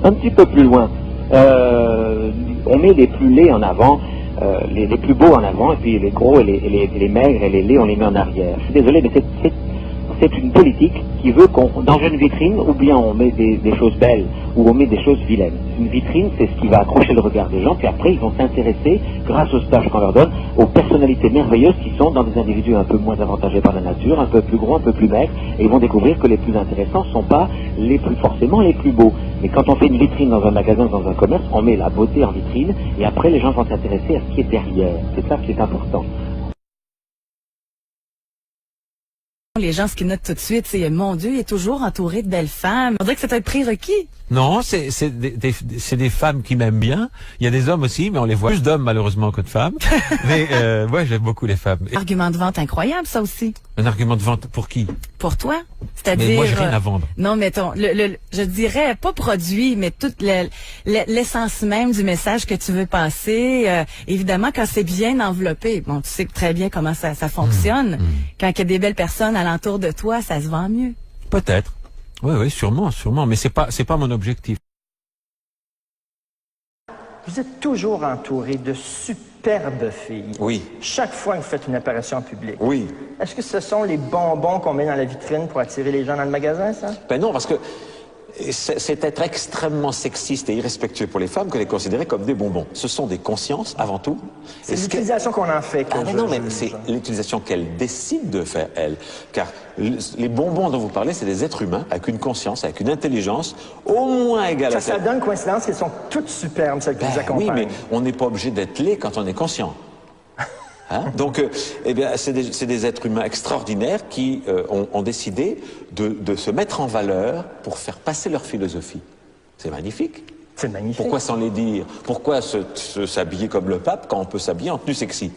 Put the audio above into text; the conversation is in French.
un petit peu plus loin. On met les plus laids en avant, les plus beaux en avant, et puis les gros et les maigres et les laids, on les met en arrière. Je suis désolé, mais c'est une politique qui veut qu'on, dans une vitrine, ou bien on met des choses belles, ou on met des choses vilaines. Une vitrine, c'est ce qui va accrocher le regard des gens, puis après ils vont s'intéresser, grâce au stage qu'on leur donne, aux personnalités merveilleuses qui sont dans des individus un peu moins avantagés par la nature, un peu plus gros, un peu plus maigres, et ils vont découvrir que les plus intéressants ne sont pas forcément les plus beaux. Mais quand on fait une vitrine dans un magasin, dans un commerce, on met la beauté en vitrine, et après les gens vont s'intéresser à ce qui est derrière. C'est ça qui est important. Les gens, ce qu'ils notent tout de suite, c'est mon Dieu, il est toujours entouré de belles femmes. On dirait que c'est un prérequis. Non, c'est des femmes qui m'aiment bien. Il y a des hommes aussi, mais on les voit plus d'hommes malheureusement que de femmes. Mais ouais, j'aime beaucoup les femmes. Argument de vente incroyable, ça aussi. Un argument de vente pour qui? Pour toi. C'est-à-dire. Mais moi, j'ai rien à vendre. Non, mettons, je dirais pas produit, mais toute l'essence même du message que tu veux passer. Évidemment, quand c'est bien enveloppé, bon, tu sais très bien comment ça fonctionne. Quand il y a des belles personnes alentour de toi, ça se vend mieux. Peut-être. Oui, sûrement, mais c'est pas mon objectif. Vous êtes toujours entouré de superbes filles. Oui. Chaque fois que vous faites une apparition en public. Oui. Est-ce que ce sont les bonbons qu'on met dans la vitrine pour attirer les gens dans le magasin, ça? Ben non, parce que c'est être extrêmement sexiste et irrespectueux pour les femmes que les considérer comme des bonbons. Ce sont des consciences, avant tout. C'est l'utilisation qu'on en fait. Ah, mais non, mais c'est l'utilisation qu'elles décident de faire, elles. Car les bonbons dont vous parlez, c'est des êtres humains avec une conscience, avec une intelligence au moins égale à celle... Ça donne coïncidence qu'elles sont toutes superbes, celles qui vous accompagnent. Oui, mais on n'est pas obligé d'être laid quand on est conscient. Hein? Donc, eh bien, c'est des êtres humains extraordinaires qui ont décidé de se mettre en valeur pour faire passer leur philosophie. C'est magnifique. C'est magnifique. Pourquoi s'en les dire? Pourquoi s'habiller comme le pape quand on peut s'habiller en tenue sexy?